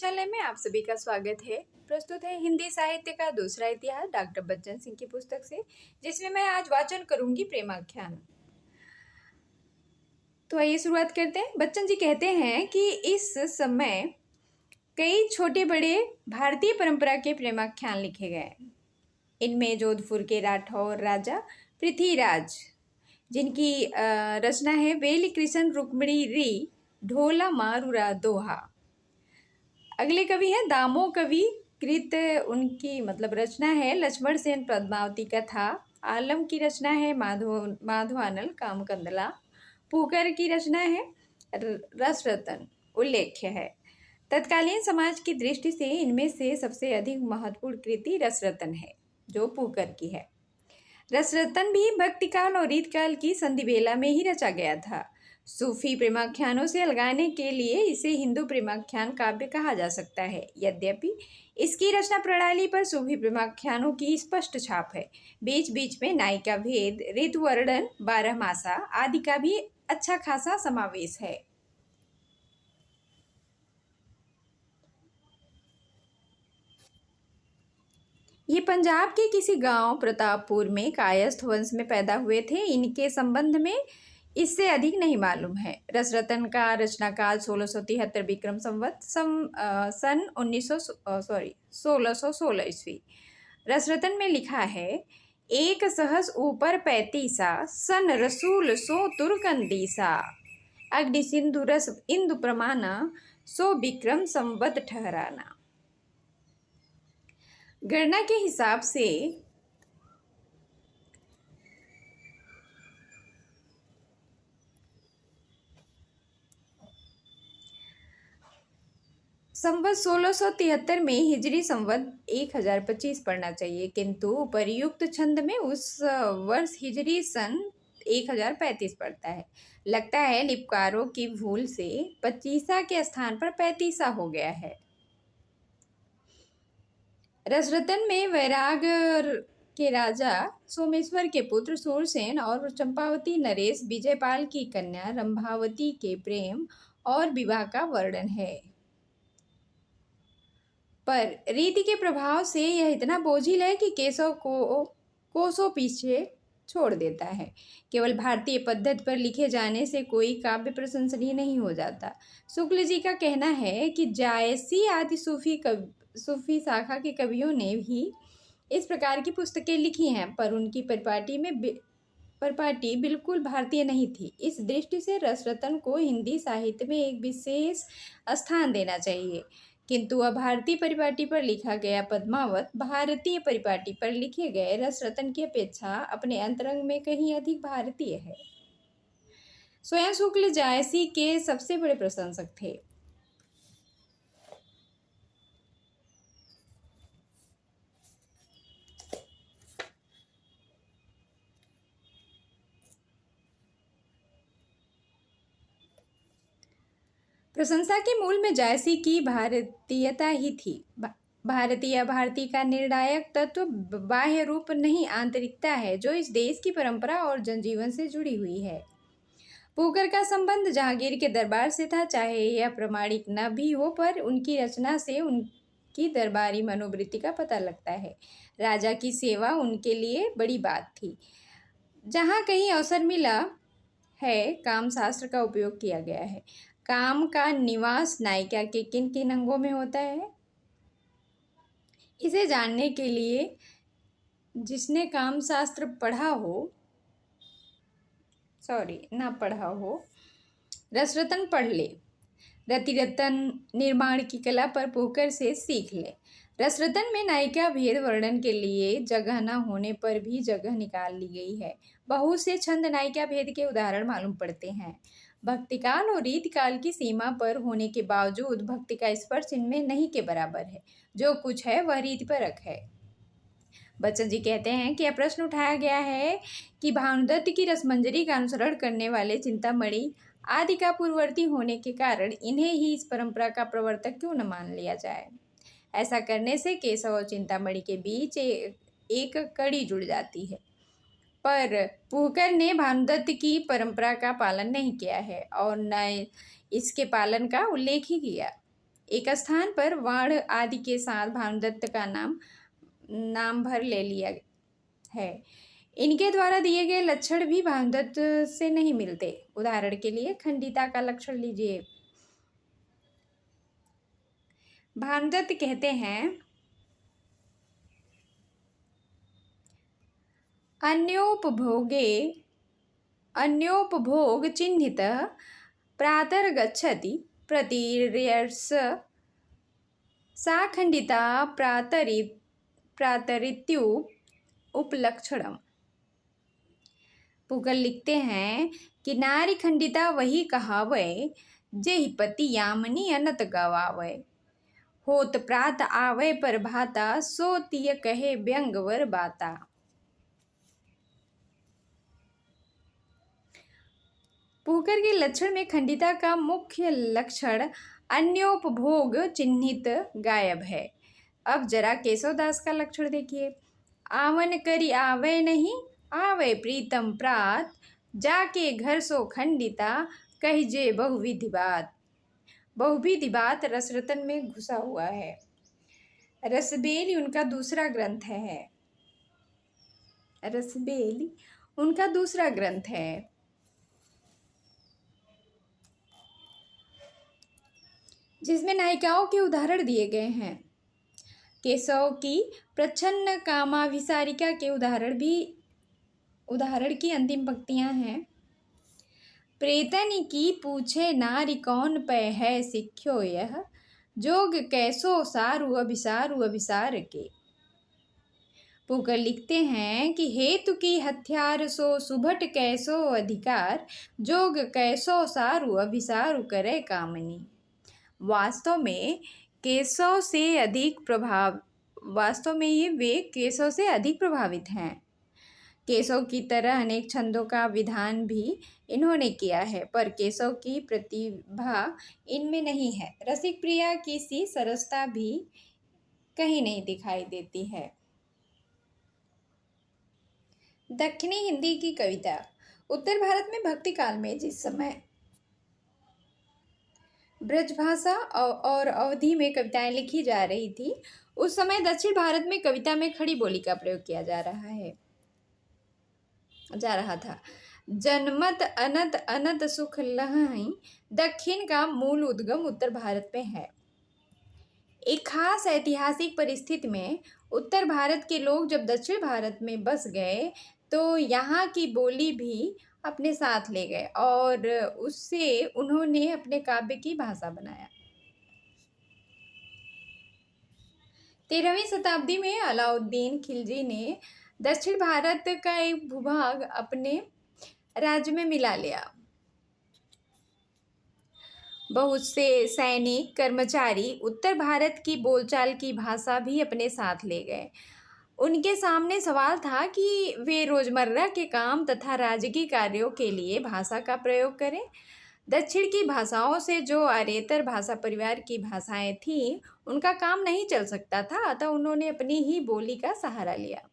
पाठशाला में आप सभी का स्वागत है। प्रस्तुत है हिंदी साहित्य का दूसरा इतिहास डॉक्टर बच्चन सिंह की पुस्तक से, जिसमें मैं आज वाचन करूंगी प्रेमाख्यान। तो आइए शुरुआत करते हैं। बच्चन जी कहते हैं कि इस समय कई छोटे बड़े भारतीय परंपरा के प्रेमाख्यान लिखे गए। इनमें जोधपुर के राठौर राजा पृथ्वीराज, जिनकी रचना है वेली कृष्ण रुक्मिणी री ढोला मारूरा दोहा। अगले कवि हैं दामो कवि कृत, उनकी रचना है लक्ष्मण सेन पद्मावती कथा। आलम की रचना है माधवानल कामकंदला। पुकर की रचना है रसरतन उल्लेख्य है। तत्कालीन समाज की दृष्टि से इनमें से सबसे अधिक महत्वपूर्ण कृति रसरतन है, जो पुकर की है। रसरतन भी भक्तिकाल और रीतकाल की संधिबेला में ही रचा गया था। सूफी प्रेमाख्यानों से अलगाने के लिए इसे हिंदू प्रेमाख्यान काव्य कहा जा सकता है। यद्यपि इसकी रचना प्रणाली पर सूफी प्रेमाख्यानों की स्पष्ट छाप है। बीच बीच में नायिका भेद, ऋतु वर्णन, बारहमासा आदि का भी अच्छा खासा समावेश है। ये पंजाब के किसी गांव प्रतापपुर में कायस्थ वंश में पैदा हुए थे। इनके संबंध में इससे अधिक नहीं मालूम है। रसरतन का रचनाकाल 1673 विक्रम संवत सन 1616 ईस्वी। रसरतन में लिखा है, एक सहस ऊपर 35 सन रसूल सो तुर्कंदीसा अग्नि सिंधु रस इंदु प्रमाना सो विक्रम संवत ठहराना। गणना के हिसाब से संवत 1673 में हिजरी संवत 1025 पढ़ना चाहिए, किंतु उपर्युक्त छंद में उस वर्ष हिजरी सन 1035 पड़ता है। लगता है लिपकारों की भूल से 25 के स्थान पर 35 हो गया है। रसरतन में वैराग के राजा सोमेश्वर के पुत्र सूरसेन और चंपावती नरेश विजयपाल की कन्या रंभावती के प्रेम और विवाह का वर्णन है। पर रीति के प्रभाव से यह इतना बोझिल है कि केशव को कोसों पीछे छोड़ देता है। केवल भारतीय पद्धति पर लिखे जाने से कोई काव्य प्रशंसनीय नहीं हो जाता। शुक्ल जी का कहना है कि जायसी आदि सूफी शाखा के कवियों ने भी इस प्रकार की पुस्तकें लिखी हैं, पर उनकी परिपाटी बिल्कुल भारतीय नहीं थी। इस दृष्टि से रसरतन को हिंदी साहित्य में एक विशेष स्थान देना चाहिए, किंतु अब भारतीय परिपाटी पर लिखा गया पद्मावत भारतीय परिपाटी पर लिखे गए रसरतन की अपेक्षा अपने अंतरंग में कहीं अधिक भारतीय है। स्वयं शुक्ल जायसी के सबसे बड़े प्रशंसक थे। प्रशंसा के मूल में जायसी की भारतीयता ही थी। भारती का निर्णायक तत्व बाह्य रूप नहीं, आंतरिकता है, जो इस देश की परंपरा और जनजीवन से जुड़ी हुई है। पुकर का संबंध जहांगीर के दरबार से था। चाहे यह प्रमाणिक न भी हो, पर उनकी रचना से उनकी दरबारी मनोवृत्ति का पता लगता है। राजा की सेवा उनके लिए बड़ी बात थी। जहाँ कहीं अवसर मिला है, काम शास्त्र का उपयोग किया गया है। काम का निवास नायिका के किन किन अंगों में होता है, इसे जानने के लिए जिसने काम शास्त्र ना पढ़ा हो, रसरतन पढ़ ले। रतिरतन निर्माण की कला पर पुकर से सीख ले। रसरतन में नायिका भेद वर्णन के लिए जगह न होने पर भी जगह निकाल ली गई है। बहुत से छंद नायिका भेद के उदाहरण मालूम पड़ते हैं। भक्तिकाल और रीतिकाल की सीमा पर होने के बावजूद भक्ति का स्पर्श इनमें नहीं के बराबर है। जो कुछ है वह रीतिपरक है। बच्चन जी कहते हैं कि यह प्रश्न उठाया गया है कि भानुदत्त की रसमंजरी का अनुसरण करने वाले चिंतामणि आदि का पूर्ववर्ती होने के कारण इन्हें ही इस परंपरा का प्रवर्तक क्यों न मान लिया जाए। ऐसा करने से केशव और चिंतामणि के बीच एक कड़ी जुड़ जाती है। पर पुकर ने भानुदत्त की परंपरा का पालन नहीं किया है और न इसके पालन का उल्लेख ही किया। एक स्थान पर वाण आदि के साथ भानुदत्त का नाम भर ले लिया है। इनके द्वारा दिए गए लक्षण भी भानुदत्त से नहीं मिलते। उदाहरण के लिए खंडिता का लक्षण लीजिए। भानुदत्त कहते हैं, अन्योपभोग चिह्नितः प्रातर्गच्छति प्रतिर्यस् सा खंडिता प्रातरित्यु उपलक्षणम। पुगल लिखते हैं कि नारी खंडिता वही कहावै, जेहि पति यामिनी अनत गवावै। होत प्रात आवै पर भाता, सो तिय कहे व्यंगवर बाता। पुहकर के लक्षण में खंडिता का मुख्य लक्षण अन्योपभोग चिन्हित गायब है। अब जरा केशवदास का लक्षण देखिए। आवन करी आवे नहीं, आवे प्रीतम प्रात, जाके घर सो खंडिता, कहिजे बहुविधि बात। बहुविधि बात रसरतन में घुसा हुआ है। रसबेली उनका दूसरा ग्रंथ है। रसबेली उनका दूसरा ग्रंथ है। जिसमें नायिकाओं के उदाहरण दिए गए हैं। केशव की प्रच्छन्न कामाभिसारिका के उदाहरण की अंतिम पंक्तियां हैं। प्रेतन की पूछे नारी कौन पै है सिख्यो यह, जोग कैसो सारु अभिसार के। पुकर लिखते हैं कि हेतु की हथियार सो सुभट कैसो अधिकार, जोग कैसो सारु अभिसारु करे कामनी। वास्तव में वे केशव से अधिक प्रभावित हैं। केशव की तरह अनेक छंदों का विधान भी इन्होंने किया है, पर केशव की प्रतिभा इनमें नहीं है। रसिक प्रिया की सी सरसता भी कहीं नहीं दिखाई देती है। दक्षिणी हिंदी की कविता। उत्तर भारत में भक्ति काल में जिस समय ब्रजभाषा और अवधी में कविताएं लिखी जा रही थी, उस समय दक्षिण भारत में कविता में खड़ी बोली का प्रयोग किया जा रहा था। जनमत अनत अनत सुख लहई, दक्षिण का मूल उद्गम उत्तर भारत में है। एक खास ऐतिहासिक परिस्थिति में उत्तर भारत के लोग जब दक्षिण भारत में बस गए, तो यहाँ की बोली भी अपने साथ ले गए और उससे उन्होंने अपने काव्य की भाषा बनाया। 13वीं शताब्दी में अलाउद्दीन खिलजी ने दक्षिण भारत का एक भूभाग अपने राज्य में मिला लिया। बहुत से सैनिक कर्मचारी उत्तर भारत की बोलचाल की भाषा भी अपने साथ ले गए। उनके सामने सवाल था कि वे रोजमर्रा के काम तथा राजकीय कार्यों के लिए भाषा का प्रयोग करें। दक्षिण की भाषाओं से जो आर्येतर भाषा परिवार की भाषाएं थीं, उनका काम नहीं चल सकता था, अतः उन्होंने अपनी ही बोली का सहारा लिया।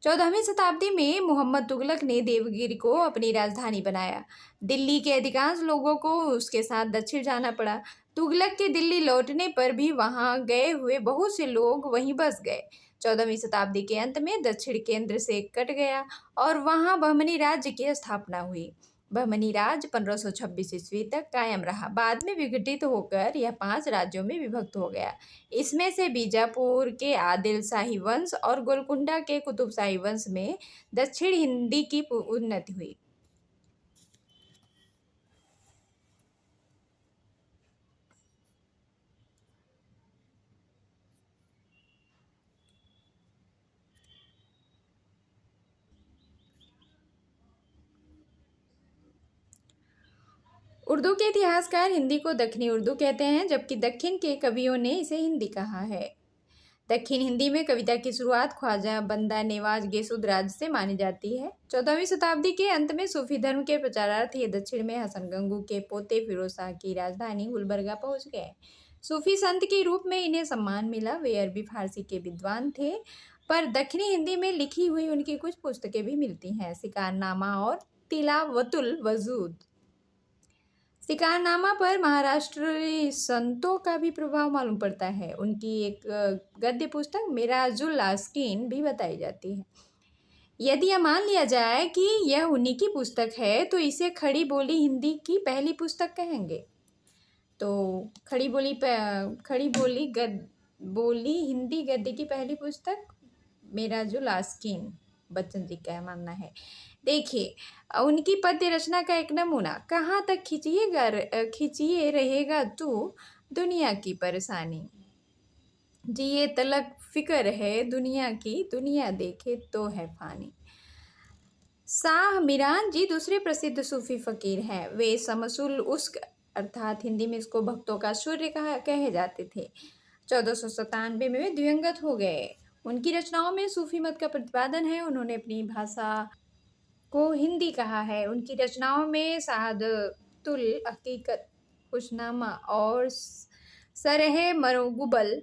14वीं शताब्दी में मोहम्मद तुगलक ने देवगिरी को अपनी राजधानी बनाया। दिल्ली के अधिकांश लोगों को उसके साथ दक्षिण जाना पड़ा। तुगलक के दिल्ली लौटने पर भी वहां गए हुए बहुत से लोग वहीं बस गए। 14वीं शताब्दी के अंत में दक्षिण केंद्र से कट गया और वहां बहमनी राज्य की स्थापना हुई। बहमनी राज्य 1526 ईस्वी तक कायम रहा। बाद में विघटित होकर यह 5 राज्यों में विभक्त हो गया। इसमें से बीजापुर के आदिल शाही वंश और गोलकुंडा के कुतुब शाही वंश में दक्षिण हिंदी की उन्नति हुई। उर्दू के इतिहासकार हिंदी को दक्षिणी उर्दू कहते हैं, जबकि दक्षिण के कवियों ने इसे हिंदी कहा है। दक्षिण हिंदी में कविता की शुरुआत ख्वाजा बंदा नेवाज गेसुद राज से मानी जाती है। 14वीं शताब्दी के अंत में सूफी धर्म के प्रचारार्थ ये दक्षिण में हसन गंगू के पोते फिरोज शाह की राजधानी गुलबर्गा पहुंच गए। सूफी संत के रूप में इन्हें सम्मान मिला। वे अरबी फारसी के विद्वान थे, पर दक्षिणी हिंदी में लिखी हुई उनकी कुछ पुस्तकें भी मिलती हैं। शिकारनामा और तिलावतुल वजूद। शिकारनामा पर महाराष्ट्री संतों का भी प्रभाव मालूम पड़ता है। उनकी एक गद्य पुस्तक मिराजुल आस्कीन भी बताई जाती है। यदि यह मान लिया जाए कि यह उन्हीं की पुस्तक है तो इसे खड़ी बोली हिंदी की पहली पुस्तक कहेंगे। तो बोली हिंदी गद्य की पहली पुस्तक मिराजुल आस्कीन, बच्चन जी का मानना है। देखिए, उनकी पद्य रचना का एक नमूना। कहाँ तक खिंचिए रहेगा तू दुनिया की परेशानी, जिए तलक फिक्र है दुनिया की, दुनिया देखे तो है फानी। शाह मीरान जी दूसरे प्रसिद्ध सूफी फकीर हैं। वे समसुल उस्क अर्थात हिंदी में इसको भक्तों का सूर्य कहे जाते थे। 1497 में वे दिवंगत हो गए। उनकी रचनाओं में सूफी मत का प्रतिपादन है। उन्होंने अपनी भाषा को हिंदी कहा है। उनकी रचनाओं में शहादतुल हकीकत, खुशनामा और सरह मरगुबल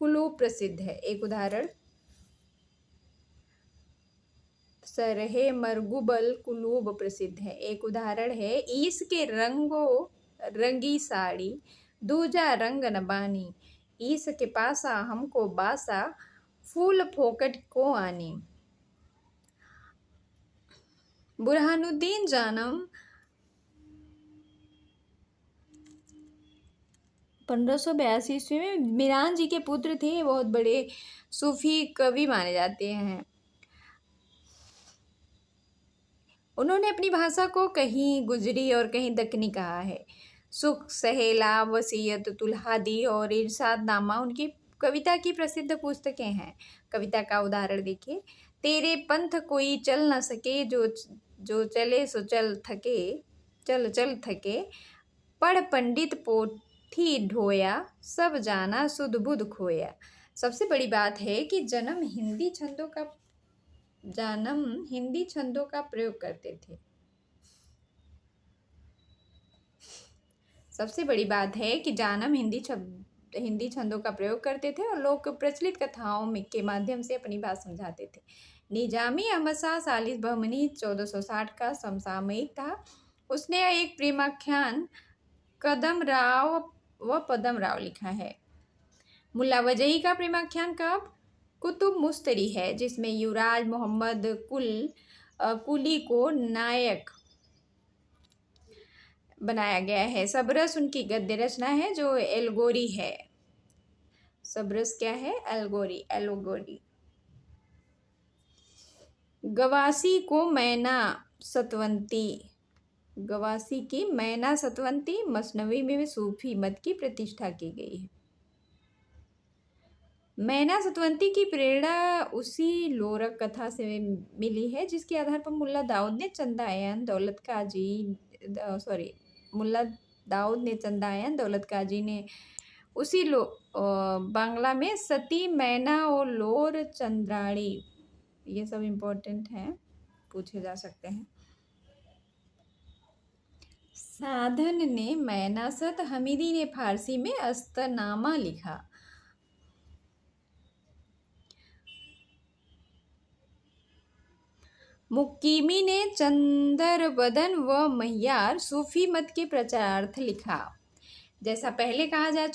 कुलूब प्रसिद्ध है। एक उदाहरण सरह मरगुबल कुलूब प्रसिद्ध है। एक उदाहरण है ईस के रंगी साड़ी, दूजा रंग न बानी, ईस के पासा हमको बासा, फूल फोकट को आनी। बुरहानुद्दीन जानम 1582 ईस्वी में मीरान जी के पुत्र थे। बहुत बड़े सूफी कवि माने जाते हैं। उन्होंने अपनी भाषा को कहीं गुजरी और कहीं दक्कनी कहा है। सुख सहेला, वसीयत तुल्हादी और इरशाद नामा उनकी कविता की प्रसिद्ध पुस्तकें हैं। कविता का उदाहरण देखिए। तेरे पंथ कोई चल न सके, जो चले सो चल थके, पढ़ पंडित पोथी ढोया, सब जाना सुध बुध खोया। सबसे बड़ी बात है कि जन्म हिंदी छंदों का प्रयोग करते थे। सबसे बड़ी बात है कि जानम हिंदी छंदों का प्रयोग करते थे और लोग प्रचलित कथाओं के माध्यम से अपनी बात समझाते थे। निजामी अहमद शाह सालिस बहमनी 1460 का समसामयिक था। उसने एक प्रेमाख्यान कदम राव व पदम राव लिखा है। मुल्ला वजही का प्रेमाख्यान कुतुब मुस्तरी है, जिसमें युवराज मोहम्मद कुली को नायक बनाया गया है। सबरस उनकी गद्य रचना है जो एलगोरी है। सबरस क्या है? एलगोरी। गवासी की मैना सतवंती मसनवी में सूफी मत की प्रतिष्ठा की गई है। मैना सतवंती की प्रेरणा उसी लोरक कथा से मिली है जिसके आधार पर मुल्ला दाऊद ने चंदायन दौलत काजी ने उसी बांग्ला में सती मैना और लोर चंद्राणी, ये सब इम्पोर्टेंट हैं, पूछे जा सकते हैं। साधन ने मैनासत, हमीदी ने फारसी में अस्तनामा लिखा। मुकीमी ने चंदर बदन व महियार सूफी मत के प्रचारार्थ लिखा। जैसा पहले कहा जा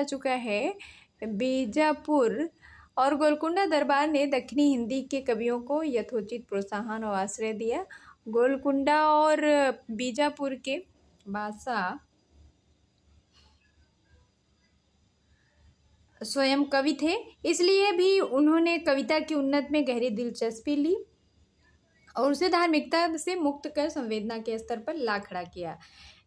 चुका है बीजापुर और गोलकुंडा दरबार ने दक्षिणी हिंदी के कवियों को यथोचित प्रोत्साहन और आश्रय दिया। गोलकुंडा और बीजापुर के बादशाह स्वयं कवि थे, इसलिए भी उन्होंने कविता की उन्नत में गहरी दिलचस्पी ली और उसे धार्मिकता से मुक्त कर संवेदना के स्तर पर ला खड़ा किया।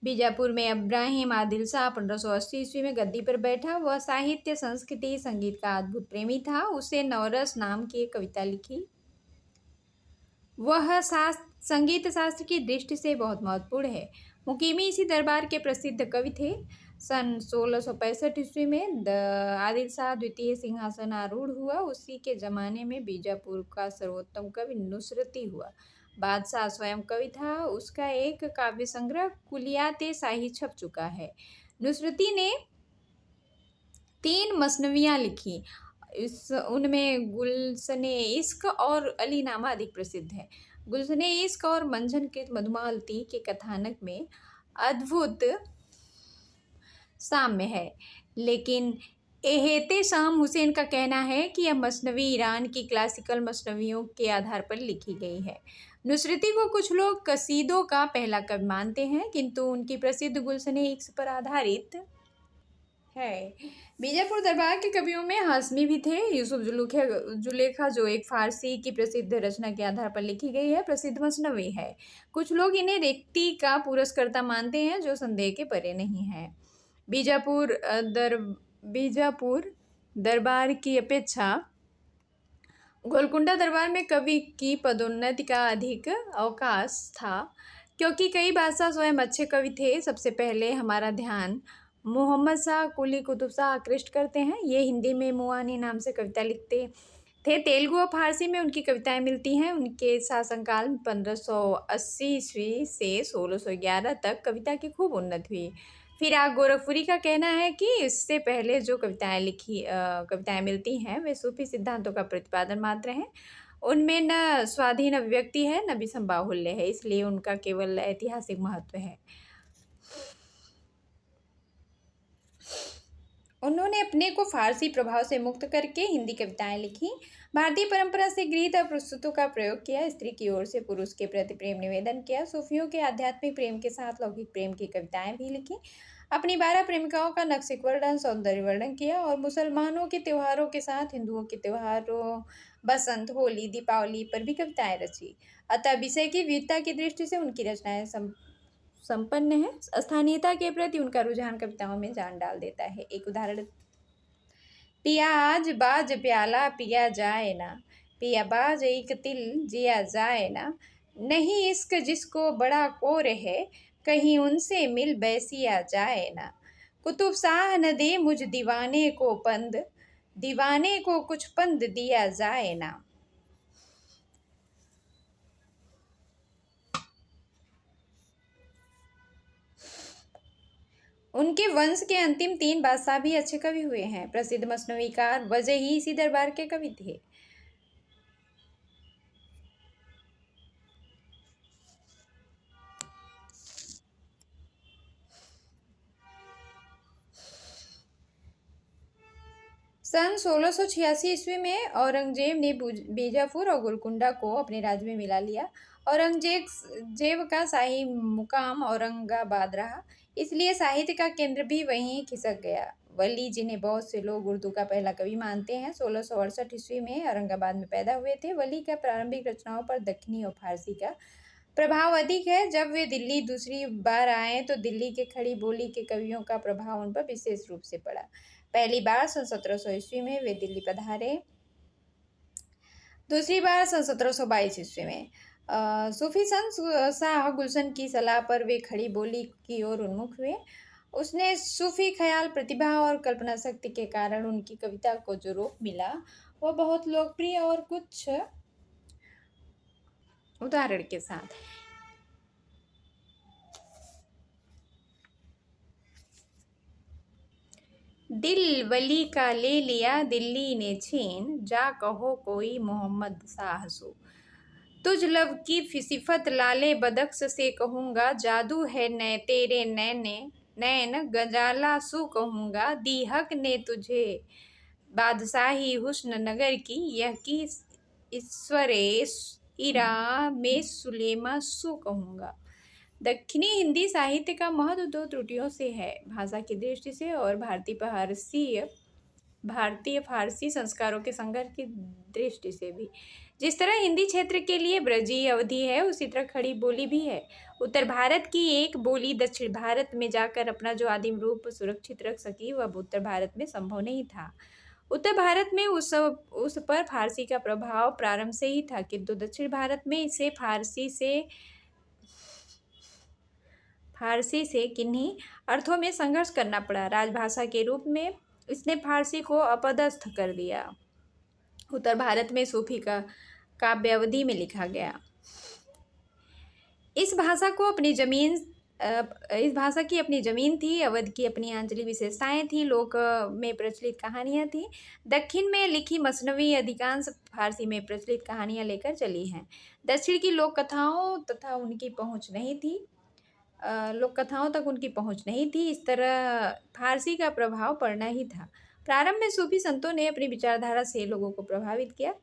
बीजापुर में इब्राहिम आदिल शाह 1580 ईस्वी में गद्दी पर बैठा। वह साहित्य, संस्कृति, संगीत का अद्भुत प्रेमी था। उसे नवरस नाम की एक कविता लिखी। वह संगीत शास्त्र की दृष्टि से बहुत महत्वपूर्ण है। मुकीमी इसी दरबार के प्रसिद्ध कवि थे। सन 1665 ईस्वी में आदिल शाह द्वितीय सिंहासन आरूढ़ हुआ। उसी के ज़माने में बीजापुर का सर्वोत्तम कवि नुसरती हुआ। बादशाह स्वयं कवि था। उसका एक काव्य संग्रह कुलियाते शाही छप चुका है। नुसरती ने 3 मसनवियाँ लिखी। उनमें गुलशने इश्क और अली नामा अधिक प्रसिद्ध है। गुलशने इश्क और मंझन कृत मधुमालती के कथानक में अद्भुत साम्य है, लेकिन एहतेशाम हुसैन का कहना है कि यह मसनवी ईरान की क्लासिकल मसनवियों के आधार पर लिखी गई है। नुसरती को कुछ लोग कसीदों का पहला कवि मानते हैं, किंतु उनकी प्रसिद्ध गुलशने इश्क पर आधारित है। बीजापुर दरबार के कवियों में हाशमी भी थे। यूसुफ जुलेखा जो एक फारसी की प्रसिद्ध रचना के आधार पर लिखी गई है, प्रसिद्ध मसनवी है। कुछ लोग इन्हें रेख्ती का पुरस्कर्ता मानते हैं, जो संदेह के परे नहीं है। बीजापुर दरबार की अपेक्षा गोलकुंडा दरबार में कवि की पदोन्नति का अधिक अवकाश था, क्योंकि कई बादशाह स्वयं अच्छे कवि थे। सबसे पहले हमारा ध्यान मोहम्मद शाह कुली कुतुब शाह आकृष्ट करते हैं। ये हिंदी में मुआनी नाम से कविता लिखते थे। तेलुगु और फारसी में उनकी कविताएं मिलती हैं। उनके शासनकाल 1580 ईस्वी से 1611 तक कविता की खूब उन्नति हुई। फिराक गोरखपुरी का कहना है कि इससे पहले जो कविताएं मिलती हैं वे सूफी सिद्धांतों का प्रतिपादन मात्र हैं। उनमें न स्वाधीन अभिव्यक्ति है, न भी संबाहुल्य है, इसलिए उनका केवल ऐतिहासिक महत्व है। उन्होंने अपने को फारसी प्रभाव से मुक्त करके हिंदी कविताएं लिखी। भारतीय परंपरा से गृहीत और प्रस्तुतों का प्रयोग किया। स्त्री की ओर से पुरुष के प्रति प्रेम निवेदन किया। सूफियों के आध्यात्मिक प्रेम के साथ लौकिक प्रेम की कविताएं भी लिखी। अपनी 12 प्रेमिकाओं का नक्सिक वर्णन, सौंदर्य वर्णन किया और मुसलमानों के त्योहारों के साथ हिंदुओं के त्योहारों बसंत, होली, दीपावली पर भी कविताएं रची। अतः विषय की विविधता की दृष्टि से उनकी रचनाएं संपन्न है। स्थानीयता के प्रति उनका रुझान कविताओं में जान डाल देता है। एक उदाहरण, पिया आज बाज प्याला पिया जाए ना, पिया बाज एक तिल जिया जाए ना, नहीं इश्क जिसको बड़ा कोर है, कहीं उनसे मिल बैसिया जाए ना। कुतुब शाह न दे मुझ दीवाने को पंद, दीवाने को कुछ पंद दिया जाए ना। उनके वंश के अंतिम 3 बादशाह भी अच्छे कवि हुए हैं। प्रसिद्ध मसनवीकार वजही इसी दरबार के कवि थे। सन 1686 ईस्वी में औरंगजेब ने बीजापुर और गोलकुंडा को अपने राज्य में मिला लिया। औरंगजेब का शाही मुकाम औरंगाबाद रहा, इसलिए साहित्य का केंद्र भी वहीं खिसक गया। वली, जिन्हें बहुत से लोग उर्दू का पहला कवि मानते हैं, 1668 ईस्वी में औरंगाबाद में पैदा हुए थे। वली का प्रारंभिक रचनाओं पर दक्षिणी और फारसी का प्रभाव अधिक है। जब वे दिल्ली दूसरी बार आए तो दिल्ली के खड़ी बोली के कवियों का प्रभाव उन पर विशेष रूप से पड़ा। पहली बार सन 1700 ईस्वी में वे दिल्ली पधारे, दूसरी बार सन 1722 ईस्वी में। सूफी संत शाह गुलशन की सलाह पर वे खड़ी बोली की ओर उन्मुख हुए। उसने सूफी ख्याल, प्रतिभा और कल्पना शक्ति के कारण उनकी कविता को जो रूप मिला वह बहुत लोकप्रिय और कुछ उदाहरण के साथ। दिल वली का ले लिया दिल्ली ने छीन, जा कहो कोई मोहम्मद शाह सो। तुझ लब की सिफत लाले बदख्श से कहूँगा, जादू है न तेरे नैन गजाला सू कहूँगा। दी हक ने तुझे बादशाही हुस्न नगर की, यह की ईश्वरे इरा में सुलेमा सू कहूँगा। दक्षिणी हिंदी साहित्य का महत्व 2 त्रुटियों से है, भाषा की दृष्टि से और भारतीय फारसी संस्कारों के संघर्ष की दृष्टि से भी। जिस तरह हिंदी क्षेत्र के लिए ब्रजी अवधि है, उसी तरह खड़ी बोली भी है। उत्तर भारत की एक बोली दक्षिण भारत में जाकर अपना जो आदिम रूप सुरक्षित रख सकी, वह उत्तर भारत में संभव नहीं था। उत्तर भारत में उस पर फारसी का प्रभाव प्रारंभ से ही था, किंतु दक्षिण भारत में इसे फारसी से किन्हीं अर्थों में संघर्ष करना पड़ा। राजभाषा के रूप में इसने फारसी को अपदस्थ कर दिया। उत्तर भारत में सूफी का काव्य अवधि में लिखा गया। इस भाषा को अपनी जमीन इस भाषा की अपनी ज़मीन थी, अवध की अपनी आंचलिक विशेषताएँ थीं, लोक में प्रचलित कहानियाँ थीं। दक्षिण में लिखी मसनवी अधिकांश फारसी में प्रचलित कहानियाँ लेकर चली हैं। दक्षिण की लोक कथाओं तथा उनकी पहुँच नहीं थी लोक कथाओं तक उनकी पहुँच नहीं थी, इस तरह फारसी का प्रभाव पड़ना ही था। प्रारंभ में सूफी संतों ने अपनी विचारधारा से लोगों को प्रभावित किया।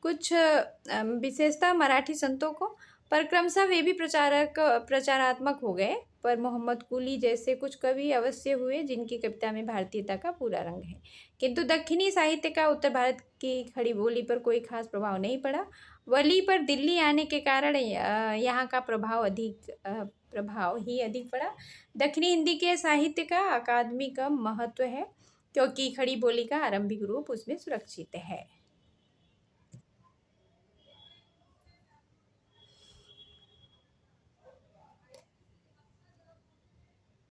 कुछ विशेषता मराठी संतों को, पर क्रमशः वे भी प्रचारात्मक हो गए। पर मोहम्मद कुली जैसे कुछ कवि अवश्य हुए जिनकी कविता में भारतीयता का पूरा रंग है, किंतु दक्षिणी साहित्य का उत्तर भारत की खड़ी बोली पर कोई खास प्रभाव नहीं पड़ा। वली पर दिल्ली आने के कारण यहाँ का प्रभाव ही अधिक पड़ा। दक्षिणी हिंदी के साहित्य का अकादमी का महत्व है, क्योंकि खड़ी बोली का आरंभिक रूप उसमें सुरक्षित है।